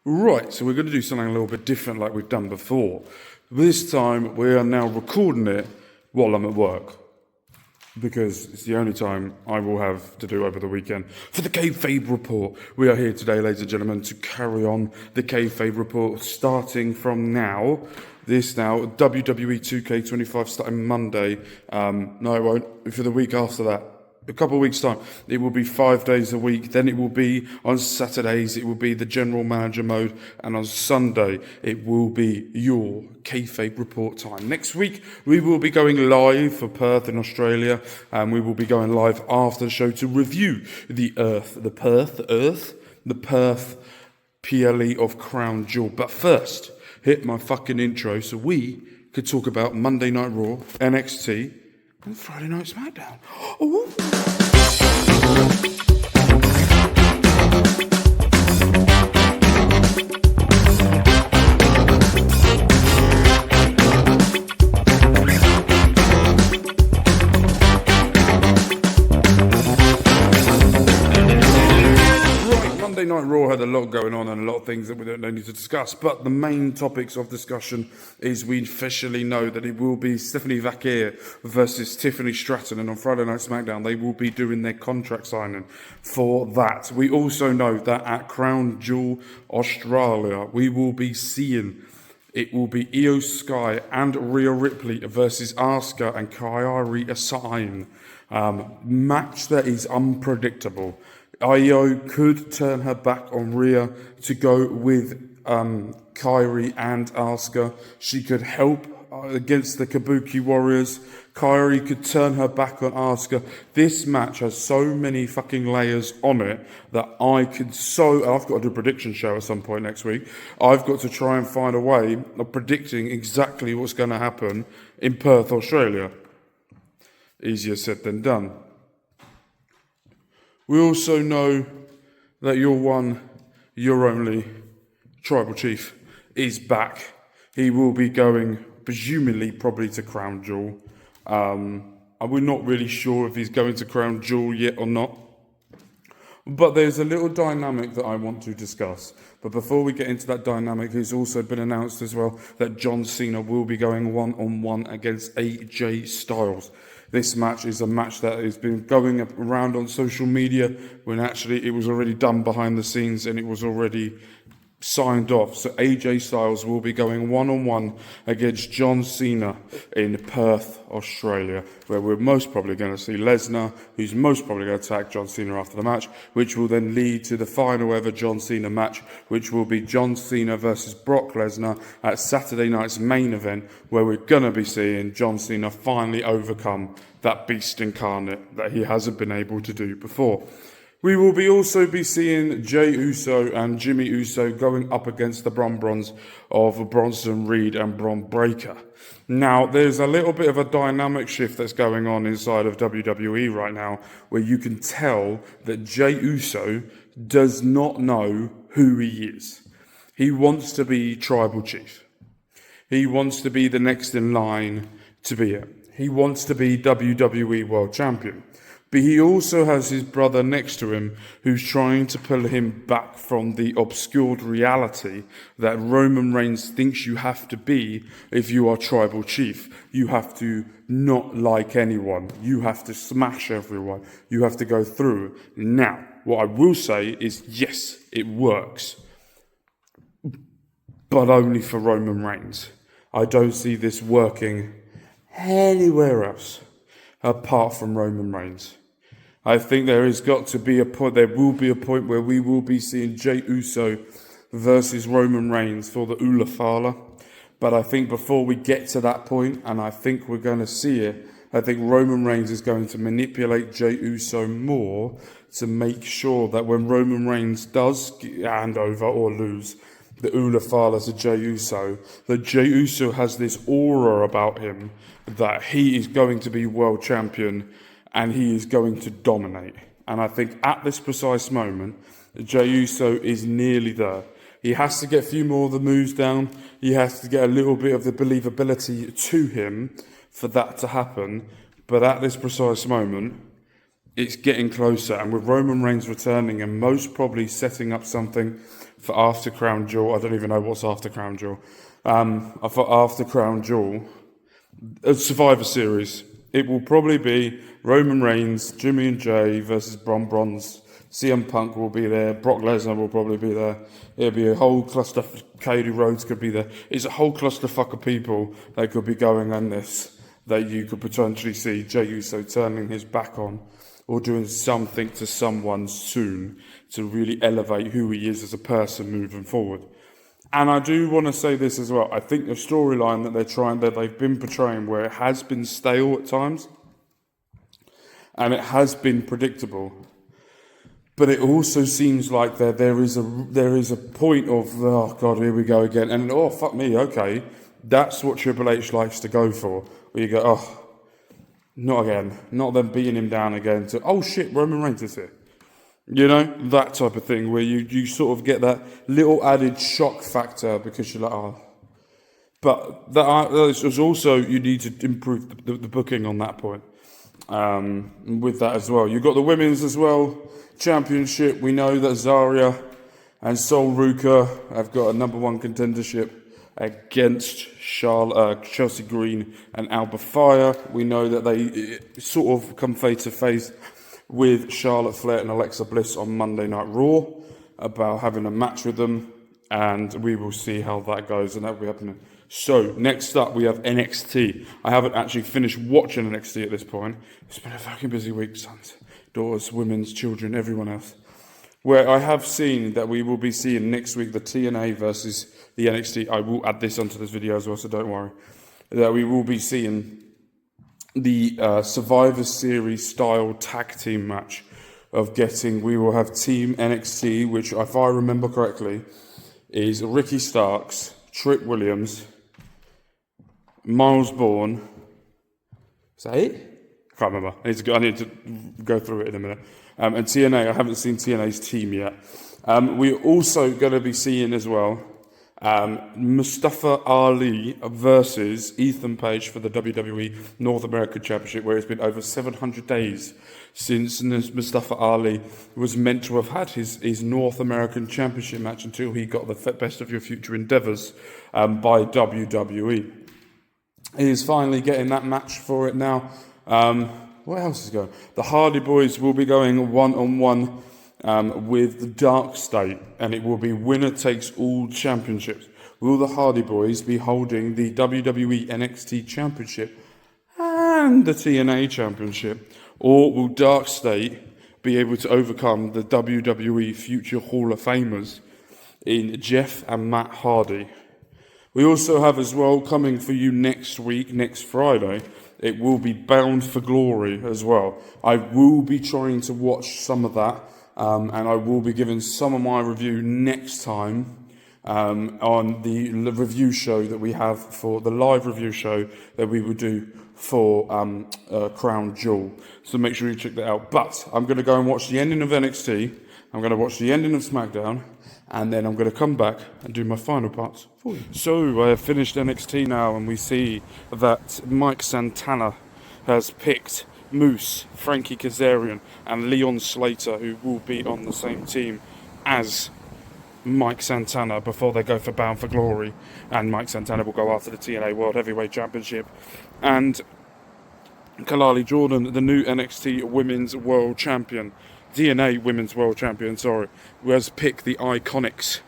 Right, so we're going to do something a little bit different like we've done before. This time we are now recording it while I'm at work, because it's the only time I will have to do over the weekend. For the Kayfabe Report, we are here today, ladies and gentlemen, to carry on the Kayfabe Report starting from now. WWE 2K25 starting Monday. No, it won't. For the week after that. A couple of weeks' time, it will be 5 days a week. Then it will be on Saturdays, it will be the general manager mode. And on Sunday, it will be your Kayfabe Report time. Next week, we will be going live for Perth in Australia. And we will be going live after the show to review the Perth PLE of Crown Jewel. But first, hit my fucking intro so we could talk about Monday Night Raw, NXT, and Friday Night SmackDown. Ooh. Monday Night Raw had a lot going on and a lot of things that we don't need to discuss, but the main topics of discussion is we officially know that it will be Stephanie Vaquer versus Tiffany Stratton, and on Friday Night SmackDown they will be doing their contract signing for that. We also know that at Crown Jewel Australia we will be seeing it will be Io Sky and Rhea Ripley versus Asuka and Kairi Sane. Match that is unpredictable. Io could turn her back on Rhea to go with Kairi and Asuka. She could help against the Kabuki Warriors. Kairi could turn her back on Asuka. This match has so many fucking layers on it that I've got to do a prediction show at some point next week. I've got to try and find a way of predicting exactly what's going to happen in Perth, Australia. Easier said than done. We also know that your one, your only Tribal Chief is back. He will be going, presumably, probably to Crown Jewel. We're not really sure if he's going to Crown Jewel yet or not. But there's a little dynamic that I want to discuss. But before we get into that dynamic, it's also been announced as well that John Cena will be going one-on-one against AJ Styles. This match is a match that has been going around on social media when actually it was already done behind the scenes and it was already signed off. So AJ Styles will be going one-on-one against John Cena in Perth, Australia, where we're most probably going to see Lesnar, who's most probably going to attack John Cena after the match, which will then lead to the final ever John Cena match, which will be John Cena versus Brock Lesnar at Saturday night's main event, where we're going to be seeing John Cena finally overcome that beast incarnate that he hasn't been able to do before. We will also be seeing Jey Uso and Jimmy Uso going up against the Bron-Brons of Bronson Reed and Bron Breakker. Now, there's a little bit of a dynamic shift that's going on inside of WWE right now, where you can tell that Jey Uso does not know who he is. He wants to be Tribal Chief. He wants to be the next in line to be it. He wants to be WWE World Champion. But he also has his brother next to him who's trying to pull him back from the obscured reality that Roman Reigns thinks you have to be if you are Tribal Chief. You have to not like anyone. You have to smash everyone. You have to go through. Now, what I will say is, yes, it works. But only for Roman Reigns. I don't see this working anywhere else apart from Roman Reigns. I think there has got to be a point, there will be a point where we will be seeing Jey Uso versus Roman Reigns for the Ula Fala. But I think before we get to that point, and I think we're going to see it, I think Roman Reigns is going to manipulate Jey Uso more to make sure that when Roman Reigns does hand over or lose the Ula Fala to Jey Uso, that Jey Uso has this aura about him that he is going to be world champion and he is going to dominate. And I think at this precise moment, Jey Uso is nearly there. He has to get a few more of the moves down. He has to get a little bit of the believability to him for that to happen. But at this precise moment, it's getting closer. And with Roman Reigns returning and most probably setting up something for after Crown Jewel. I don't even know what's after Crown Jewel. For after Crown Jewel, a Survivor Series. It will probably be Roman Reigns, Jimmy and Jey versus Bronze. CM Punk will be there. Brock Lesnar will probably be there. It'll be a whole cluster. Cody Rhodes could be there. It's a whole clusterfuck of people that could be going on this, that you could potentially see Jey Uso turning his back on or doing something to someone soon to really elevate who he is as a person moving forward. And I do want to say this as well. I think the storyline that they've been portraying, where it has been stale at times and it has been predictable, but it also seems like there is a point of, oh God, here we go again, and oh fuck me, okay, that's what Triple H likes to go for. Where you go, oh, not again, not them beating him down again. To oh shit, Roman Reigns is here. You know, that type of thing where you sort of get that little added shock factor because you're like, oh. But that is also, you need to improve the booking on that point. With that as well. You've got the women's as well, championship. We know that Zarya and Sol Ruka have got a number one contendership against Chelsea Green and Alba Fire. We know that they sort of come face to face with Charlotte Flair and Alexa Bliss on Monday Night Raw about having a match with them, and we will see how that goes, and that will be happening. So, next up, we have NXT. I haven't actually finished watching NXT at this point. It's been a fucking busy week, sons, daughters, women's, children, everyone else. Where I have seen that we will be seeing next week the TNA versus the NXT. I will add this onto this video as well, so don't worry. That we will be seeing the Survivor Series style tag team match we will have Team NXT, which, if I remember correctly, is Ricky Starks, Trick Williams, Miles Bourne. Is that it? I can't remember. I need to go through it in a minute. And TNA, I haven't seen TNA's team yet. We're also going to be seeing as well Mustafa Ali versus Ethan Page for the WWE North American Championship, where it's been over 700 days since Mustafa Ali was meant to have had his North American Championship match until he got the Best of Your Future Endeavors by WWE. He is finally getting that match for it now. What else is going on? The Hardy Boys will be going one-on-one with the Dark State, and it will be winner takes all championships. Will the Hardy Boys be holding the WWE NXT Championship and the TNA Championship, or will Dark State be able to overcome the WWE Future Hall of Famers in Jeff and Matt Hardy? We also have as well, coming for you next week, next Friday, it will be Bound for Glory as well. I will be trying to watch some of that. And I will be giving some of my review next time on the review show that we have for the live review show that we will do for Crown Jewel. So make sure you check that out. But I'm going to go and watch the ending of NXT. I'm going to watch the ending of SmackDown. And then I'm going to come back and do my final parts for you. So I have finished NXT now, and we see that Mike Santana has picked Moose, Frankie Kazarian, and Leon Slater, who will be on the same team as Mike Santana before they go for Bound for Glory. And Mike Santana will go after the TNA World Heavyweight Championship. And Kalali Jordan, the new NXT Women's World Champion, TNA Women's World Champion, who has picked the Iconics.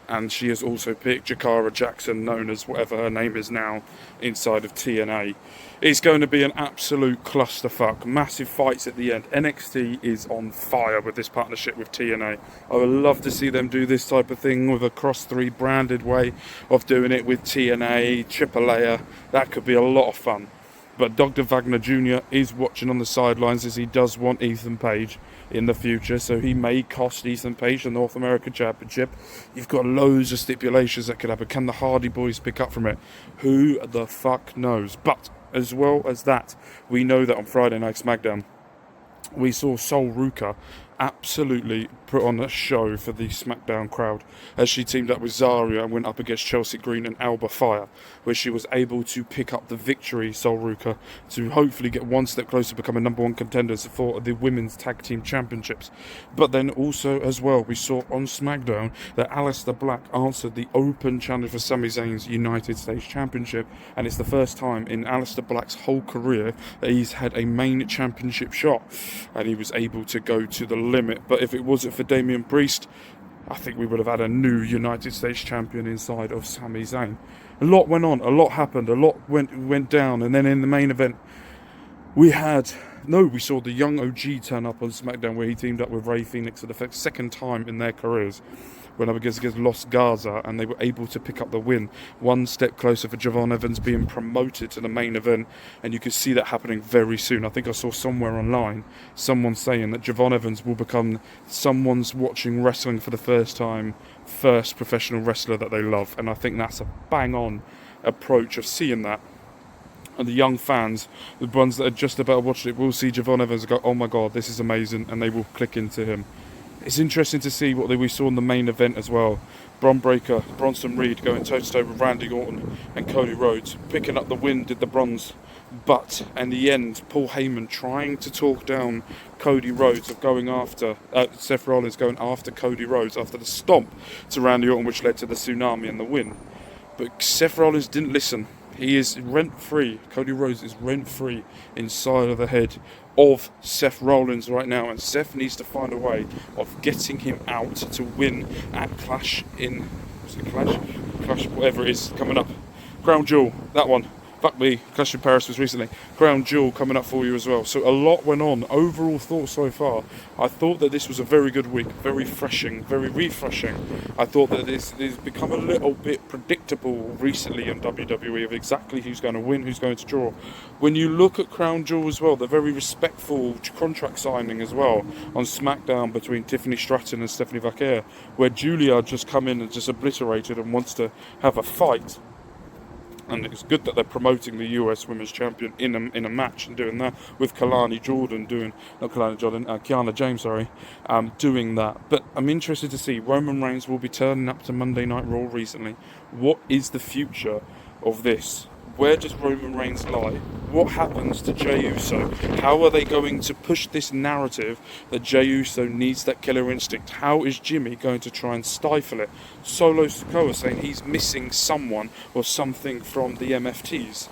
And she has also picked Jakara Jackson, known as whatever her name is now, inside of TNA. It's going to be an absolute clusterfuck. Massive fights at the end. NXT is on fire with this partnership with TNA. I would love to see them do this type of thing with a cross-3 branded way of doing it with TNA, AAA. That could be a lot of fun. But Dr. Wagner Jr. is watching on the sidelines, as he does want Ethan Page in the future, so he may cost Ethan Page the North American Championship. You've got loads of stipulations that could happen. Can the Hardy Boys pick up from it? Who the fuck knows? But as well as that, we know that on Friday Night SmackDown, we saw Sol Ruka absolutely put on a show for the SmackDown crowd as she teamed up with Zarya and went up against Chelsea Green and Alba Fire, where she was able to pick up the victory, Sol Ruka, to hopefully get one step closer to becoming number one contenders for the Women's Tag Team Championships. But then also as well, we saw on SmackDown that Aleister Black answered the open challenge for Sami Zayn's United States Championship, and it's the first time in Aleister Black's whole career that he's had a main championship shot, and he was able to go to the limit. But if it wasn't for Damian Priest, I think we would have had a new United States champion inside of Sami Zayn. A lot went on, a lot happened, a lot went down, and then in the main event we saw the young OG turn up on SmackDown, where he teamed up with Rey Fenix for the second time in their careers, went up against Los Garza, and they were able to pick up the win, one step closer for Javon Evans being promoted to the main event, and you can see that happening very soon. I think I saw somewhere online someone saying that Javon Evans will become someone's watching wrestling for the first time, first professional wrestler that they love, and I think that's a bang-on approach of seeing that. And the young fans, the ones that are just about watching it, will see Javon Evans and go, oh my god, this is amazing, and they will click into him. It's interesting to see what we saw in the main event as well. Bron Breakker, Bronson Reed going toe-to-toe with Randy Orton and Cody Rhodes, picking up the win, did the bronze. But in the end, Paul Heyman trying to talk down Cody Rhodes of going after, Seth Rollins going after Cody Rhodes after the stomp to Randy Orton, which led to the tsunami and the win. But Seth Rollins didn't listen. He is rent-free. Cody Rhodes is rent-free inside of the head of Seth Rollins right now, and Seth needs to find a way of getting him out to win at Clash, whatever it is coming up. Crown Jewel, that one. Fuck me, Clash in Paris was recently. Crown Jewel coming up for you as well. So a lot went on. Overall thoughts so far, I thought that this was a very good week, very refreshing. I thought that this has become a little bit predictable recently in WWE of exactly who's going to win, who's going to draw. When you look at Crown Jewel as well, the very respectful contract signing as well on SmackDown between Tiffany Stratton and Stephanie Vaquer, where Julia just come in and just obliterated and wants to have a fight. And it's good that they're promoting the US Women's Champion in a match and doing that with Kiana James, doing that. But I'm interested to see, Roman Reigns will be turning up to Monday Night Raw recently. What is the future of this? Where does Roman Reigns lie? What happens to Jey Uso? How are they going to push this narrative that Jey Uso needs that killer instinct? How is Jimmy going to try and stifle it? Solo Sikoa saying he's missing someone or something from the MFTs.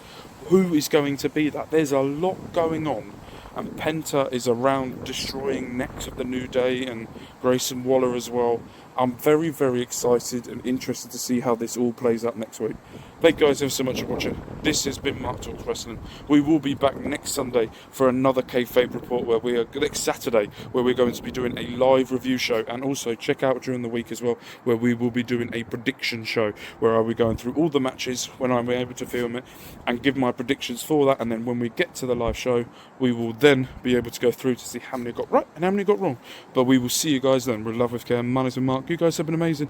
Who is going to be that? There's a lot going on. And Penta is around destroying necks of the New Day and Grayson Waller as well. I'm very, very excited and interested to see how this all plays out next week. Thank you guys ever so much for watching. This has been Mark Talks Wrestling. We will be back next Sunday for another Kayfabe Report, next Saturday, where we're going to be doing a live review show, and also check out during the week as well, where we will be doing a prediction show, where I'll be going through all the matches when I'm able to film it and give my predictions for that, and then when we get to the live show, we will then be able to go through to see how many got right and how many got wrong. But we will see you guys then. With love, with care, Manners and Mark. You guys have been amazing.